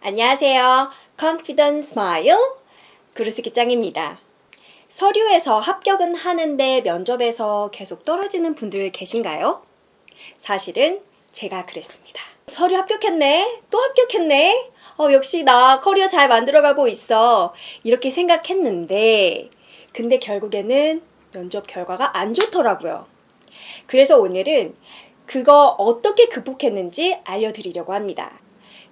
안녕하세요. Confident Smile 구루스기 짱입니다. 서류에서 합격은 하는데 면접에서 계속 떨어지는 분들 계신가요? 사실은 제가 그랬습니다. 서류 합격했네? 또 합격했네? 역시 나 커리어 잘 만들어가고 있어. 이렇게 생각했는데 근데 결국에는 면접 결과가 안 좋더라고요. 그래서 오늘은 그거 어떻게 극복했는지 알려드리려고 합니다.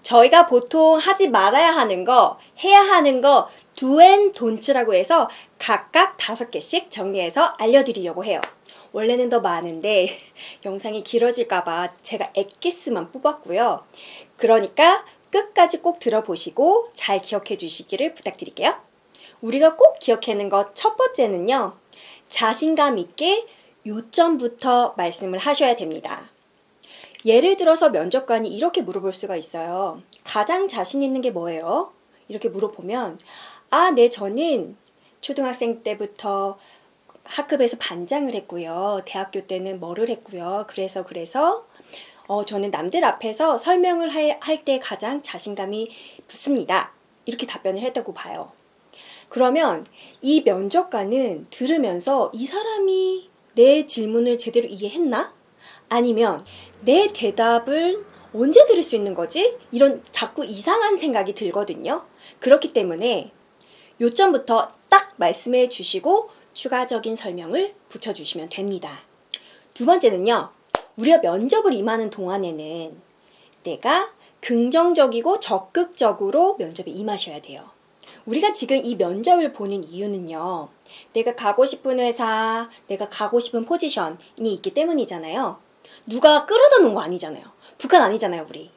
저희가 보통 하지 말아야 하는 거, 해야 하는 거 do and don't라고 해서 각각 5개씩 정리해서 알려드리려고 해요. 원래는 더 많은데 영상이 길어질까봐 제가 엑기스만 뽑았고요. 그러니까 끝까지 꼭 들어보시고 잘 기억해 주시기를 부탁드릴게요. 우리가 꼭 기억하는 것 첫 번째는요. 자신감 있게 요점부터 말씀을 하셔야 됩니다. 예를 들어서 면접관이 이렇게 물어볼 수가 있어요. 가장 자신 있는 게 뭐예요? 이렇게 물어보면 네, 저는 초등학생 때부터 학급에서 반장을 했고요. 대학교 때는 뭐를 했고요. 그래서 저는 남들 앞에서 설명을 할 때 가장 자신감이 붙습니다. 이렇게 답변을 했다고 봐요. 그러면 이 면접관은 들으면서 이 사람이 내 질문을 제대로 이해했나? 아니면 내 대답을 언제 들을 수 있는 거지? 이런 자꾸 이상한 생각이 들거든요. 그렇기 때문에 요점부터 딱 말씀해 주시고 추가적인 설명을 붙여주시면 됩니다. 두 번째는요. 우리가 면접을 임하는 동안에는 내가 긍정적이고 적극적으로 면접에 임하셔야 돼요. 우리가 지금 이 면접을 보는 이유는요. 내가 가고 싶은 회사, 내가 가고 싶은 포지션이 있기 때문이잖아요. 누가 끌어다 놓은 거 아니잖아요. 북한 아니잖아요, 우리.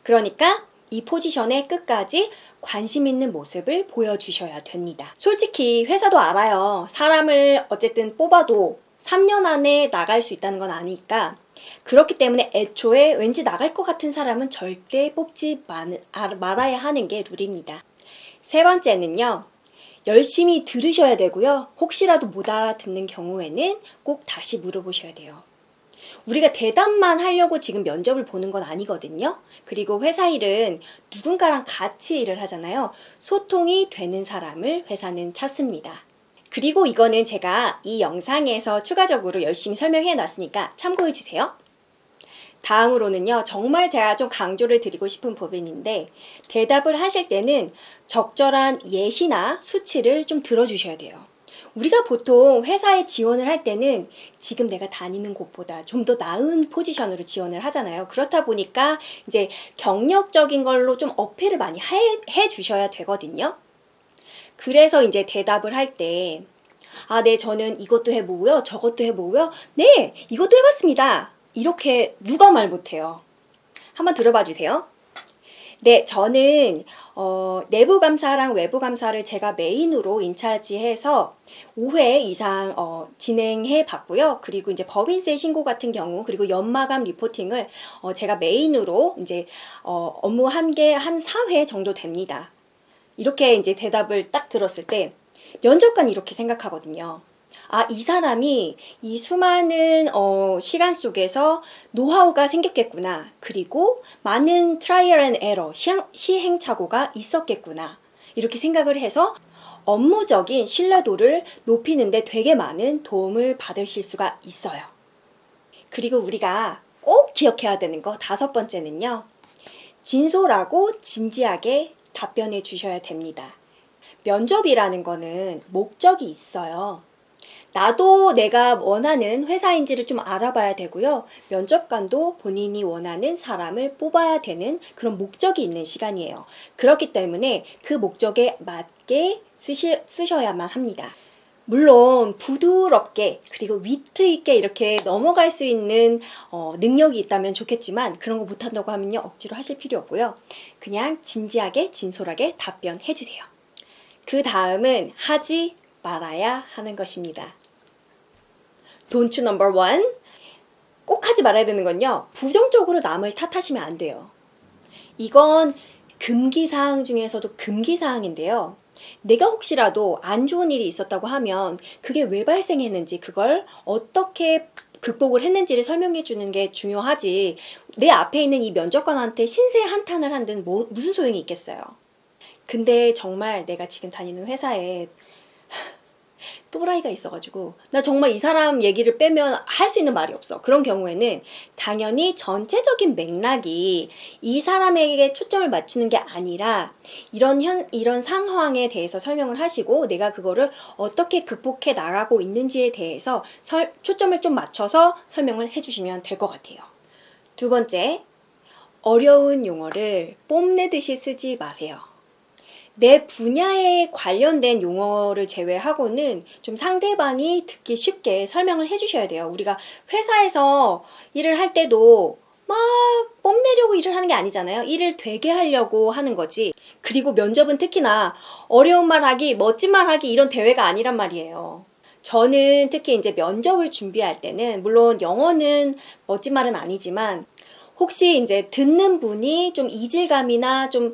그러니까 이 포지션에 끝까지 관심 있는 모습을 보여주셔야 됩니다. 솔직히 회사도 알아요. 사람을 어쨌든 뽑아도 3년 안에 나갈 수 있다는 건 아니니까 그렇기 때문에 애초에 왠지 나갈 것 같은 사람은 절대 뽑지 말아야 하는 게 룰입니다. 세 번째는요. 열심히 들으셔야 되고요. 혹시라도 못 알아듣는 경우에는 꼭 다시 물어보셔야 돼요. 우리가 대답만 하려고 지금 면접을 보는 건 아니거든요. 그리고 회사 일은 누군가랑 같이 일을 하잖아요. 소통이 되는 사람을 회사는 찾습니다. 그리고 이거는 제가 이 영상에서 추가적으로 열심히 설명해 놨으니까 참고해 주세요. 다음으로는요. 정말 제가 좀 강조를 드리고 싶은 부분인데 대답을 하실 때는 적절한 예시나 수치를 좀 들어주셔야 돼요. 우리가 보통 회사에 지원을 할 때는 지금 내가 다니는 곳보다 좀 더 나은 포지션으로 지원을 하잖아요. 그렇다 보니까 이제 경력적인 걸로 좀 어필을 많이 해 주셔야 되거든요. 그래서 이제 대답을 할 때 네, 저는 이것도 해보고요. 저것도 해보고요. 네, 이것도 해봤습니다. 이렇게 누가 말 못해요. 한번 들어봐 주세요. 네, 저는 내부 감사랑 외부 감사를 제가 메인으로 인차지해서 5회 이상 진행해 봤고요. 그리고 이제 법인세 신고 같은 경우 그리고 연마감 리포팅을 제가 메인으로 이제 업무한 게 한 4회 정도 됩니다. 이렇게 이제 대답을 딱 들었을 때 면접관이 이렇게 생각하거든요. 이 사람이 이 수많은 시간 속에서 노하우가 생겼겠구나. 그리고 많은 트라이얼 앤 에러, 시행착오가 있었겠구나. 이렇게 생각을 해서 업무적인 신뢰도를 높이는 데 되게 많은 도움을 받으실 수가 있어요. 그리고 우리가 꼭 기억해야 되는 거 5번째는요. 진솔하고 진지하게 답변해 주셔야 됩니다. 면접이라는 거는 목적이 있어요. 나도 내가 원하는 회사인지를 좀 알아봐야 되고요. 면접관도 본인이 원하는 사람을 뽑아야 되는 그런 목적이 있는 시간이에요. 그렇기 때문에 그 목적에 맞게 쓰셔야만 합니다. 물론 부드럽게 그리고 위트 있게 이렇게 넘어갈 수 있는 능력이 있다면 좋겠지만 그런 거 못한다고 하면요. 억지로 하실 필요 없고요. 그냥 진지하게 진솔하게 답변해 주세요. 그 다음은 하지 말아야 하는 것입니다. Don't number one. 꼭 하지 말아야 되는 건요. 부정적으로 남을 탓하시면 안 돼요. 이건 금기사항 중에서도 금기사항인데요. 내가 혹시라도 안 좋은 일이 있었다고 하면 그게 왜 발생했는지 그걸 어떻게 극복을 했는지를 설명해 주는 게 중요하지. 내 앞에 있는 이 면접관한테 신세 한탄을 한들 무슨 소용이 있겠어요. 근데 정말 내가 지금 다니는 회사에 또라이가 있어가지고 나 정말 이 사람 얘기를 빼면 할 수 있는 말이 없어. 그런 경우에는 당연히 전체적인 맥락이 이 사람에게 초점을 맞추는 게 아니라 이런 상황에 대해서 설명을 하시고 내가 그거를 어떻게 극복해 나가고 있는지에 대해서 초점을 좀 맞춰서 설명을 해주시면 될 것 같아요. 두 번째, 어려운 용어를 뽐내듯이 쓰지 마세요. 내 분야에 관련된 용어를 제외하고는 좀 상대방이 듣기 쉽게 설명을 해주셔야 돼요. 우리가 회사에서 일을 할 때도 막 뽐내려고 일을 하는 게 아니잖아요. 일을 되게 하려고 하는 거지. 그리고 면접은 특히나 어려운 말 하기, 멋진 말 하기 이런 대회가 아니란 말이에요. 저는 특히 이제 면접을 준비할 때는 물론 영어는 멋진 말은 아니지만 혹시 이제 듣는 분이 좀 이질감이나 좀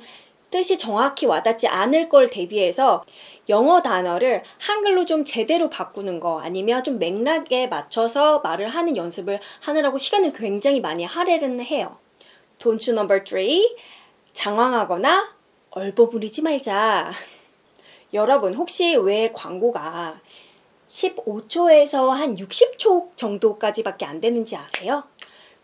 뜻이 정확히 와닿지 않을 걸 대비해서 영어 단어를 한글로 좀 제대로 바꾸는 거 아니면 좀 맥락에 맞춰서 말을 하는 연습을 하느라고 시간을 굉장히 많이 할애를 해요. Don't you number 3. 장황하거나 얼버무리지 말자. 여러분 혹시 왜 광고가 15초에서 한 60초 정도까지밖에 안 되는지 아세요?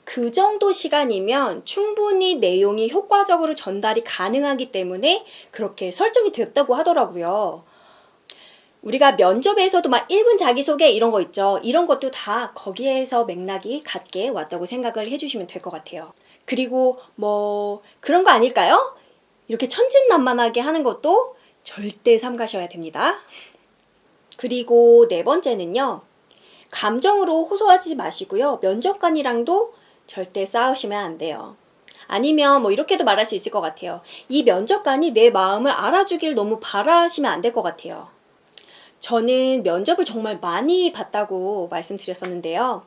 그 정도 시간이면 충분히 내용이 효과적으로 전달이 가능하기 때문에 그렇게 설정이 되었다고 하더라고요. 우리가 면접에서도 막 1분 자기소개 이런 거 있죠. 이런 것도 다 거기에서 맥락이 같게 왔다고 생각을 해주시면 될 것 같아요. 그리고 뭐 그런 거 아닐까요? 이렇게 천진난만하게 하는 것도 절대 삼가셔야 됩니다. 그리고 네 번째는요. 감정으로 호소하지 마시고요. 면접관이랑도 절대 싸우시면 안 돼요. 아니면 뭐 이렇게도 말할 수 있을 것 같아요. 이 면접관이 내 마음을 알아주길 너무 바라시면 안 될 것 같아요. 저는 면접을 정말 많이 봤다고 말씀드렸었는데요.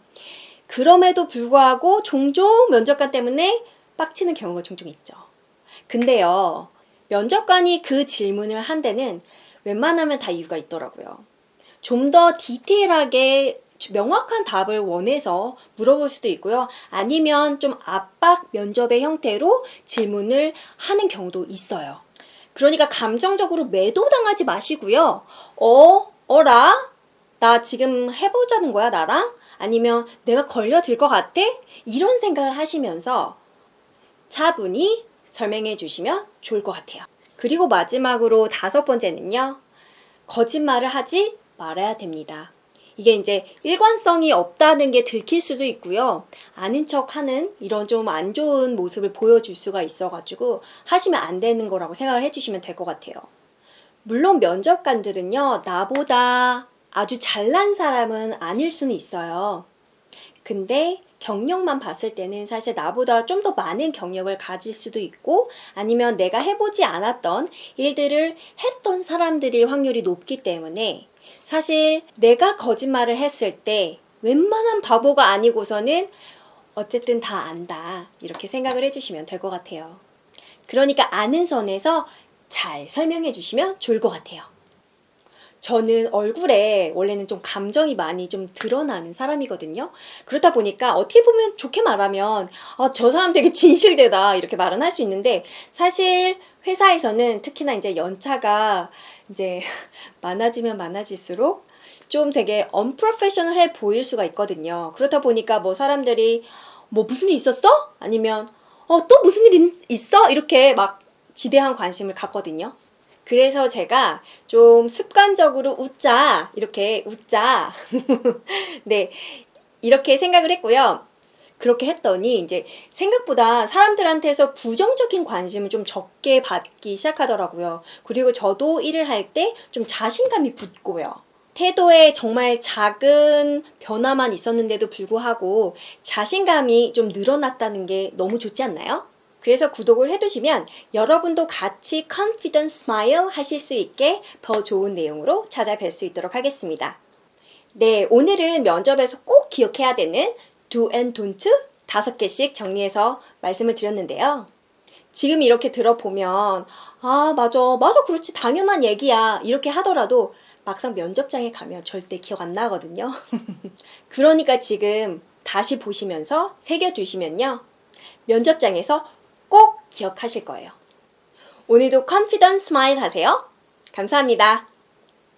그럼에도 불구하고 종종 면접관 때문에 빡치는 경우가 종종 있죠. 근데요, 면접관이 그 질문을 한 데는 웬만하면 다 이유가 있더라고요. 좀 더 디테일하게 명확한 답을 원해서 물어볼 수도 있고요. 아니면 좀 압박 면접의 형태로 질문을 하는 경우도 있어요. 그러니까 감정적으로 매도당하지 마시고요. 어라? 나 지금 해보자는 거야, 나랑? 아니면 내가 걸려들 것 같아? 이런 생각을 하시면서 차분히 설명해 주시면 좋을 것 같아요. 그리고 마지막으로 5번째는요. 거짓말을 하지 말아야 됩니다. 이게 이제 일관성이 없다는 게 들킬 수도 있고요. 아는 척하는 이런 좀 안 좋은 모습을 보여줄 수가 있어가지고 하시면 안 되는 거라고 생각을 해주시면 될 것 같아요. 물론 면접관들은요. 나보다 아주 잘난 사람은 아닐 수는 있어요. 근데 경력만 봤을 때는 사실 나보다 좀 더 많은 경력을 가질 수도 있고 아니면 내가 해보지 않았던 일들을 했던 사람들일 확률이 높기 때문에 사실 내가 거짓말을 했을 때 웬만한 바보가 아니고서는 어쨌든 다 안다 이렇게 생각을 해주시면 될 것 같아요. 그러니까 아는 선에서 잘 설명해 주시면 좋을 것 같아요. 저는 얼굴에 원래는 좀 감정이 많이 좀 드러나는 사람이거든요. 그렇다 보니까 어떻게 보면 좋게 말하면 저 사람 되게 진실되다 이렇게 말은 할 수 있는데 사실 회사에서는 특히나 이제 연차가 이제 많아지면 많아질수록 좀 되게 언프로페셔널해 보일 수가 있거든요. 그렇다 보니까 뭐 사람들이 뭐 무슨 일 있었어? 아니면 또 무슨 일 있어? 이렇게 막 지대한 관심을 갖거든요. 그래서 제가 좀 습관적으로 이렇게 웃자. 네, 이렇게 생각을 했고요. 그렇게 했더니 이제 생각보다 사람들한테서 부정적인 관심을 좀 적게 받기 시작하더라고요. 그리고 저도 일을 할 때 좀 자신감이 붙고요. 태도에 정말 작은 변화만 있었는데도 불구하고 자신감이 좀 늘어났다는 게 너무 좋지 않나요? 그래서 구독을 해두시면 여러분도 같이 confident smile 하실 수 있게 더 좋은 내용으로 찾아뵐 수 있도록 하겠습니다. 네, 오늘은 면접에서 꼭 기억해야 되는 do and don't 5개씩 정리해서 말씀을 드렸는데요. 지금 이렇게 들어보면 맞아 그렇지 당연한 얘기야 이렇게 하더라도 막상 면접장에 가면 절대 기억 안 나거든요. 그러니까 지금 다시 보시면서 새겨두시면요. 면접장에서 꼭 기억하실 거예요. 오늘도 confident smile 하세요. 감사합니다.